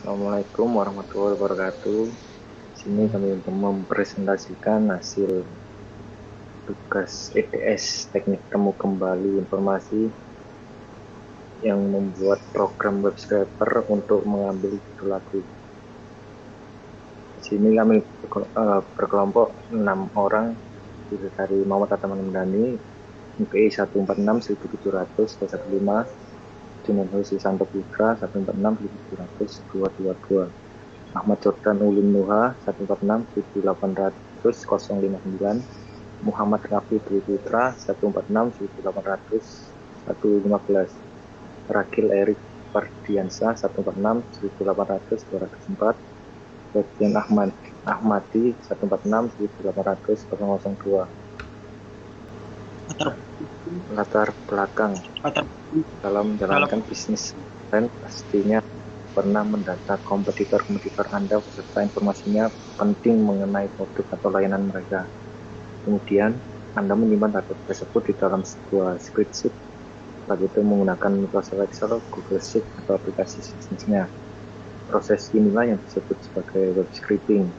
Assalamualaikum warahmatullahi wabarakatuh. Di sini kami mempresentasikan hasil tugas ETS Teknik Temu Kembali Informasi yang membuat program web scraper untuk mengambil judul lagu. Di sini kami berkelompok 6 orang dari Muhammad Ataman Mendani, MPI 146.1700-215, Junan Hosi Santo Putra 146.700-222, Ahmad Jordan Ulum Nuha 146.7800-059, Muhammad Rafi Dwi Putra 146.7800-115, Rakil Erik Pardiansa 146.7800-204, Bagian Ahmadi 146.7800-002. Latar belakang dalam menjalankan bisnis dan pastinya pernah mendata kompetitor Anda beserta informasinya penting mengenai produk atau layanan mereka. Kemudian Anda menyimpan data tersebut di dalam sebuah spreadsheet, baik itu menggunakan Microsoft Excel, Google Sheet, atau aplikasi bisnisnya. Proses inilah yang disebut sebagai web scraping.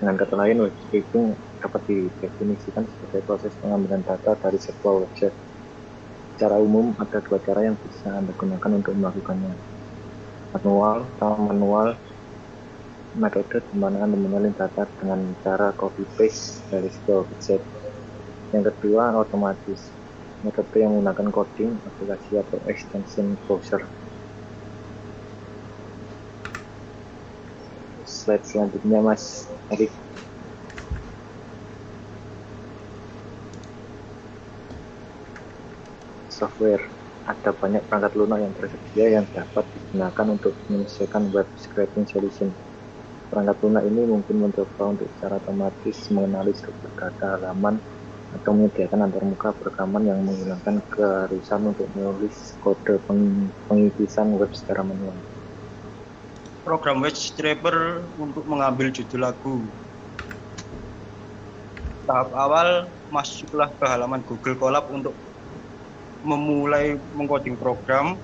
Dengan kata lain, web scraping dapat didefinisikan sebagai proses pengambilan data dari sebuah website. Secara umum, ada dua cara yang bisa Anda gunakan untuk melakukannya. Manual metode di mana Anda menyalin data dengan cara copy-paste dari sebuah website. Yang kedua, otomatis, metode yang menggunakan coding, aplikasi atau extension browser. Slide selanjutnya, Mas Erik. Software. Ada banyak perangkat lunak yang tersedia yang dapat digunakan untuk menyelesaikan web scraping solution. Perangkat lunak ini mungkin mencoba untuk secara otomatis mengenali struktur data halaman atau menyediakan antarmuka perekaman yang menghilangkan keharusan untuk menulis kode pengisian web secara manual. Program web scraper untuk mengambil judul lagu. Tahap awal, masuklah ke halaman Google Colab untuk memulai mengcoding program.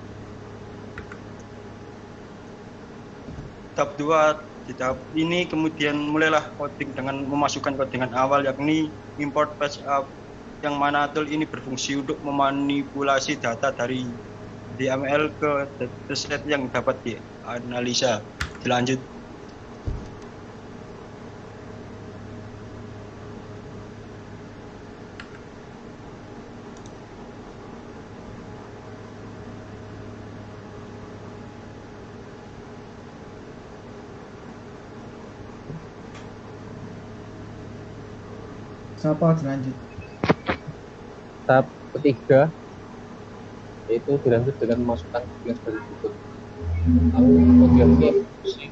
Tahap 2, di tahap ini kemudian mulailah coding dengan memasukkan codingan awal, yakni import page up, yang mana tool ini berfungsi untuk memanipulasi data dari DML ke dataset yang dapat dianalisa. Dilanjut. Siapa dilanjut? Tahap ketiga yaitu dilanjut dengan memasukkan yang sebagai berikut. Lalu kemudian fungsi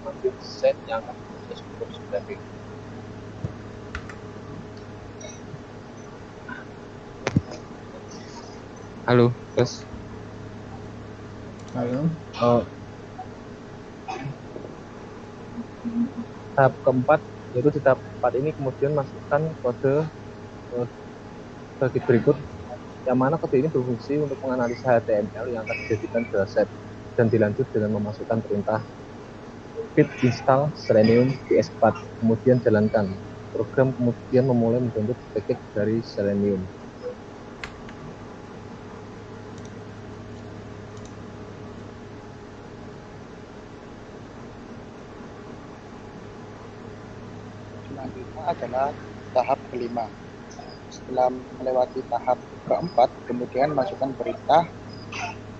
mengambil set yang akan proses untuk scraping. Halo, guys. Halo. Tahap keempat yaitu di tahap 4 ini kemudian masukkan kode sebagai berikut, yang mana kode ini berfungsi untuk menganalisa HTML yang akan dijadikan dataset, dan dilanjut dengan memasukkan perintah pip install Selenium PS4. Kemudian jalankan program, kemudian memulai mendownload package dari Selenium. Selanjutnya adalah tahap kelima. Setelah melewati tahap keempat, kemudian masukkan perintah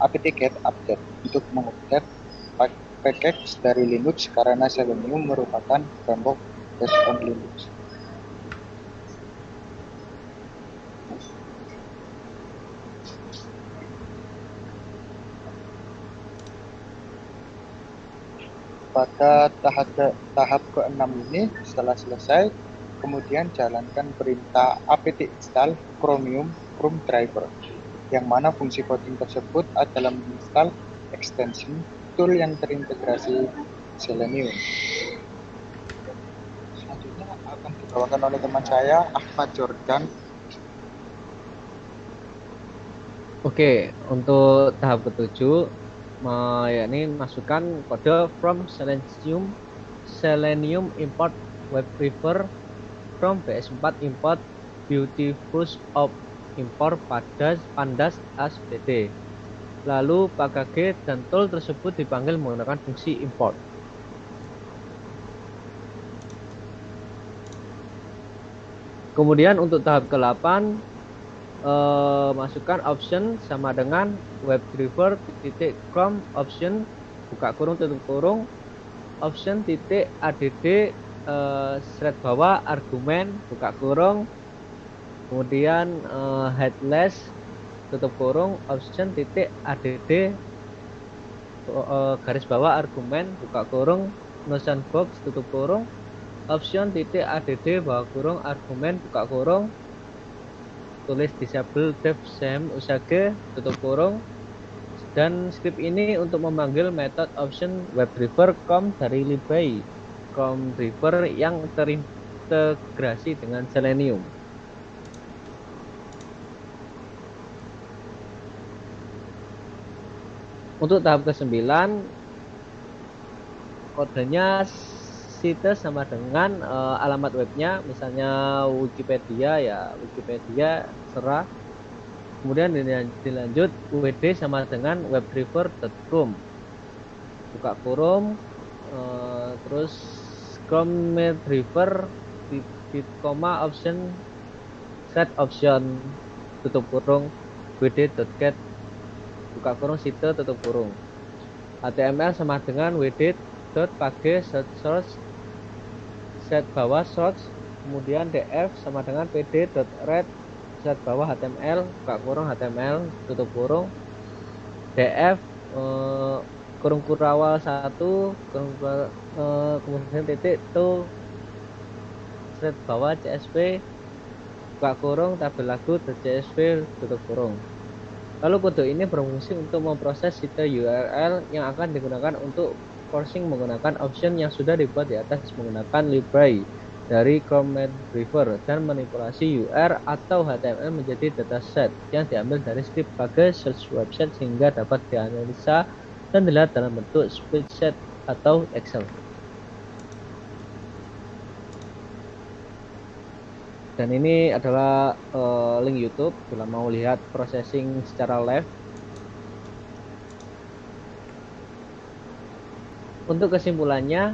apt-get update untuk mengupdate package dari Linux karena Selenium merupakan framework based on Linux. Pada tahap ke-6 ini, setelah selesai, kemudian jalankan perintah apt install Chromium Chrome Driver, yang mana fungsi coding tersebut adalah menginstal extension tool yang terintegrasi Selenium. Selanjutnya akan dibawakan oleh teman saya, Ahmad Jordan. Oke, untuk tahap ke-7 yakni masukkan kode from Selenium import WebDriver from BS4 import Beautiful of import pandas as bd. Lalu package dan tool tersebut dipanggil menggunakan fungsi import. Kemudian untuk tahap ke-8, masukkan option sama dengan WebDriver .com option buka kurung tutup kurung option .add thread bawah argumen buka kurung, kemudian headless tutup kurung option .add garis bawah argumen buka kurung notion box tutup kurung option .add bawah kurung argumen buka kurung tulis disable dev sem usage tutup kurung. Dan script ini untuk memanggil metode option WebDriver com dari library driver yang terintegrasi dengan Selenium. Untuk tahap ke-9, kodenya site sama dengan alamat webnya, misalnya Wikipedia ya Wikipedia serah. Kemudian dilanjut wd sama dengan webdriver.com buka kurung, terus Chrome driver koma option set option tutup kurung wd.get buka kurung site tutup kurung. HTML sama dengan wd.page source set bawah source, kemudian df sama dengan pd.read set bawah HTML buka kurung HTML tutup kurung, df kurung kurawal 1 kemudian titik to set bawah csv buka kurung tabel lagu .csv tutup kurung. Lalu kode ini berfungsi untuk memproses site URL yang akan digunakan untuk parsing menggunakan option yang sudah dibuat di atas menggunakan library dari Chrome Driver dan manipulasi URL atau HTML menjadi dataset yang diambil dari script package search website sehingga dapat dianalisa dan dilihat dalam bentuk spreadsheet atau Excel. Dan ini adalah link YouTube bila mau lihat processing secara live. Untuk kesimpulannya,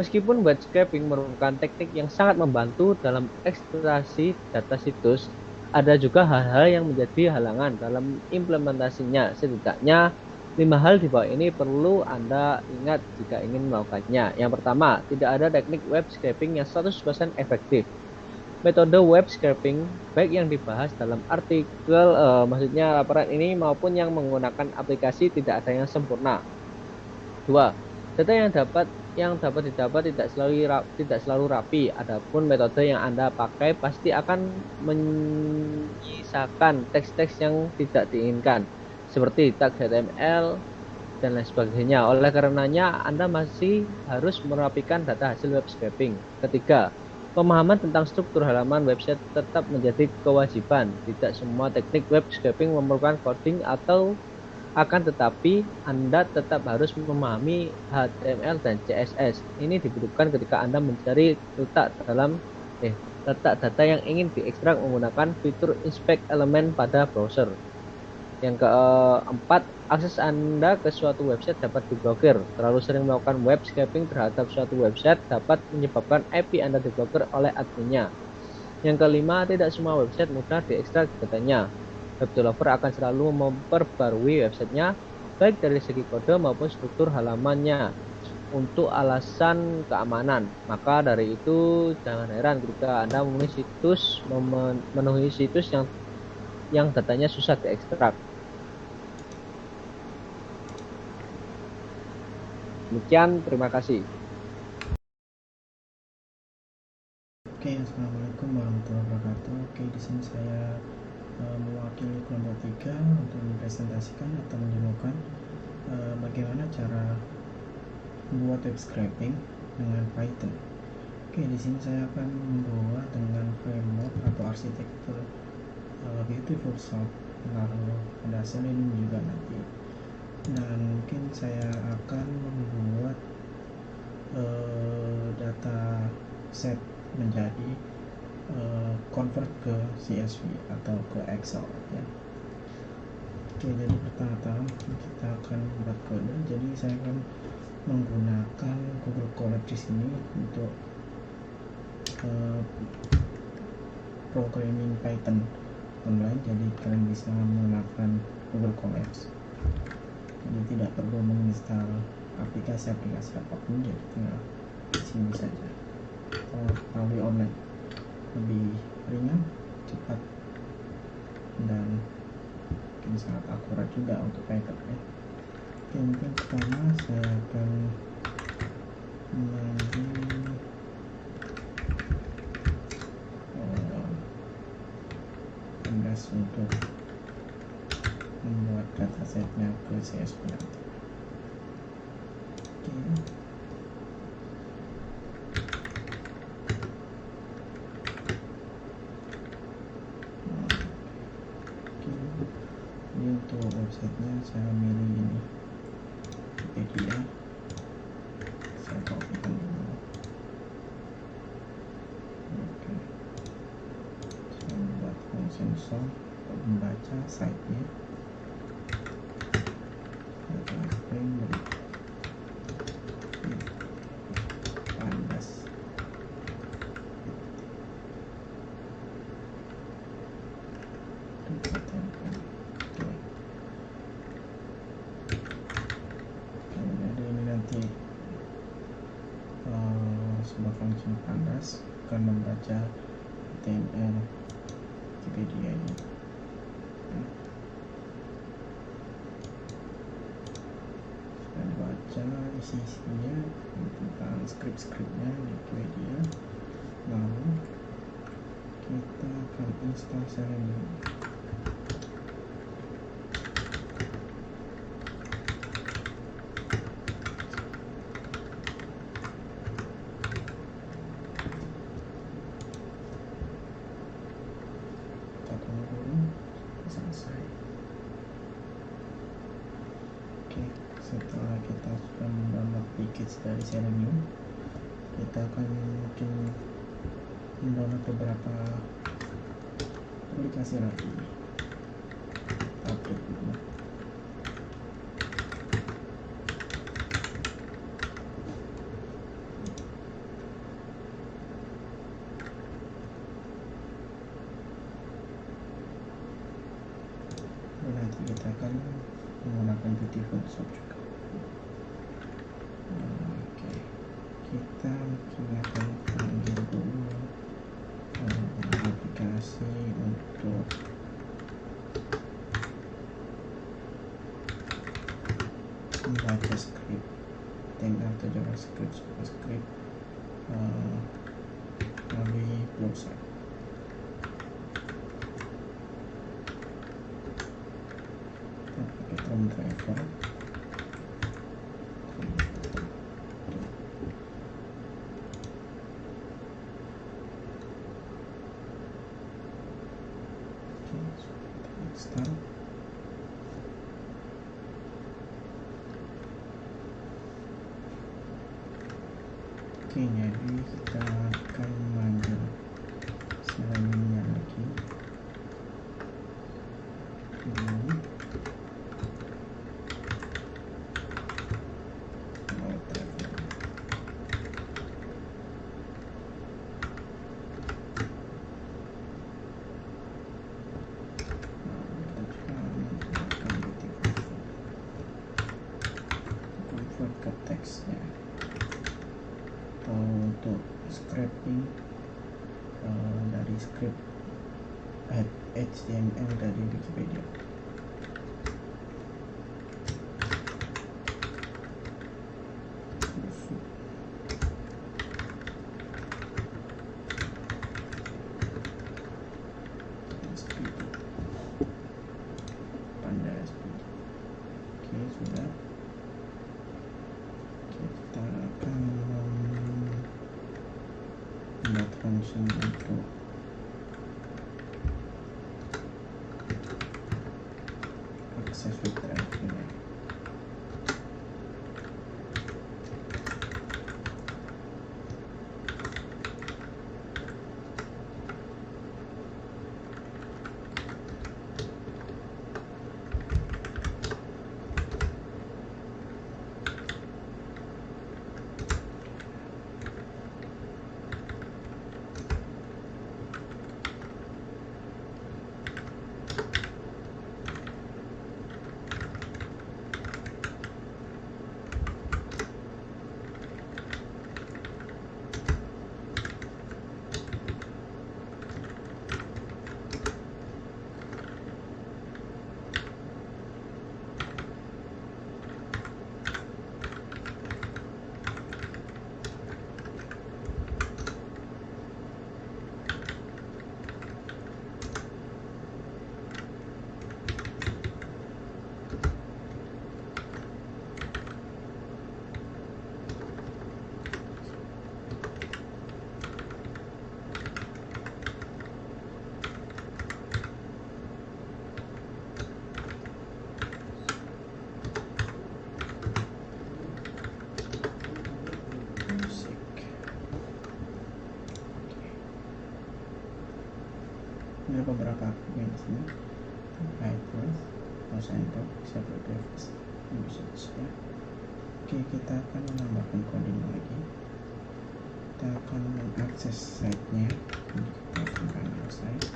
meskipun web scraping merupakan teknik yang sangat membantu dalam ekstraksi data situs, ada juga hal-hal yang menjadi halangan dalam implementasinya. Setidaknya 5 hal di bawah ini perlu Anda ingat jika ingin melakukannya. Yang pertama, tidak ada teknik web scraping yang 100% efektif. Metode web scraping baik yang dibahas dalam artikel maksudnya laporan ini maupun yang menggunakan aplikasi tidak ada yang sempurna. 2. Data yang dapat didapat tidak selalu rapi. Adapun metode yang Anda pakai pasti akan menyisakan teks-teks yang tidak diinginkan seperti tag HTML dan lain sebagainya. Oleh karenanya Anda masih harus merapikan data hasil web scraping. Ketiga, pemahaman tentang struktur halaman website tetap menjadi kewajiban. Tidak semua teknik web scraping memerlukan coding atau akan tetapi Anda tetap harus memahami HTML dan CSS. Ini dibutuhkan ketika Anda mencari letak data yang ingin diekstrak menggunakan fitur inspect element pada browser. Yang keempat, akses Anda ke suatu website dapat diblokir. Terlalu sering melakukan web scraping terhadap suatu website dapat menyebabkan IP Anda diblokir oleh adminnya. Yang kelima, tidak semua website mudah diekstrak datanya. Web developer akan selalu memperbarui websitenya, baik dari segi kode maupun struktur halamannya, untuk alasan keamanan. Maka dari itu, jangan heran ketika Anda memenuhi situs yang datanya susah diekstrak. Demikian, terima kasih. Oke, assalamualaikum warahmatullahi wabarakatuh. Oke, di sini saya mewakili kelompok 3 untuk mempresentasikan atau mendemokan bagaimana cara membuat web scraping dengan Python. Oke, di sini saya akan membawa dengan framework atau arsitektur Beautiful Shop, lalu ada Selenium juga nanti. dan mungkin saya akan membuat data set menjadi convert ke CSV atau ke Excel ya. Oke, jadi pertama-tama kita akan membuat kode. Jadi saya akan menggunakan Google Colab di sini untuk programming Python online. Jadi kalian bisa menggunakan Google Colabs. Jadi tidak perlu menginstal aplikasi-aplikasi apapun, jadi tinggal di sini saja. Melalui online lebih ringan, cepat, dan mungkin sangat akurat juga untuk Python ya. Oke, mungkin pertama saya akan mengambil canvas untuk membuat datasetnya ke CSV nanti. Oke. Ini untuk websitenya saya milih ini Wikipedia. Saya kopikan dulu. Oke. Saya buat function sort untuk membaca site-nya. Data string pandas. Sebuah fungsi pandas akan membaca HTML Wikipedia ini. Saya baca isinya tentang skrip-skripnya di Wikipedia. Lalu kita akan install Selenium. Selesai. Oke, setelah kita sudah mendownload package dari Selenium, kita akan mungkin mendownload beberapa aplikasi lagi. Update dulu. Nanti kita akan menggunakan Beautiful Shop juga. Oke, kita mungkin akan panggil dulu aplikasi untuk membaca script atau JavaScript melalui browser. Chrome driver. Install. Oke, jadi kita akan memanggil Selenium lagi. Ke teksnya atau untuk scraping dari script HTML dari Wikipedia. Pandas. Oke, sudah. Kita akan membuat function untuk akses web drive ini. ada beberapa argumen di sini. Hide was, enter, disable device, usage ya. Oke, kita akan menambahkan kode lagi. Kita akan mengakses site-nya. Kita akan panel site.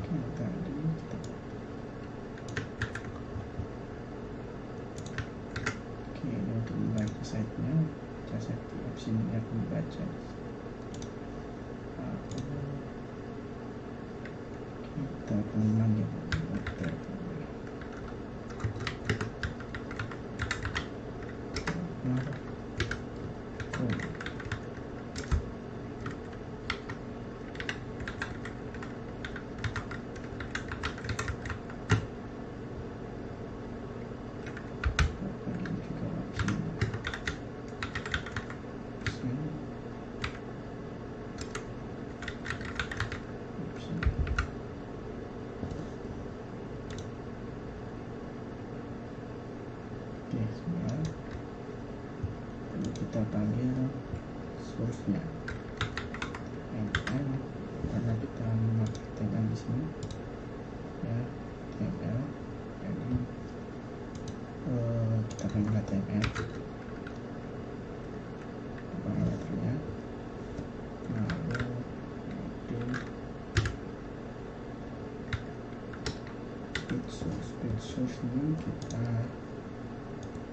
Oke, tadi kita ini untuk membaca site-nya, just di opsi ini akan membaca. Kita akan memanggil kita panggil source-nya ml, karena kita memakai tagline di sini ya, HTML. Jadi kita panggil HTML parameternya, lalu page source ini kita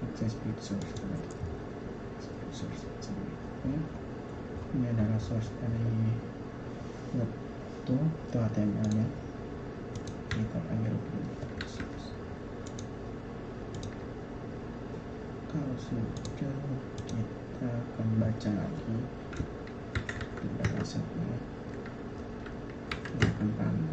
akses page source ya. Ini adalah source dari web itu HTML nya, kita panggil source. Kalau sudah, kita akan baca lagi di datasetnya, kita akan panggil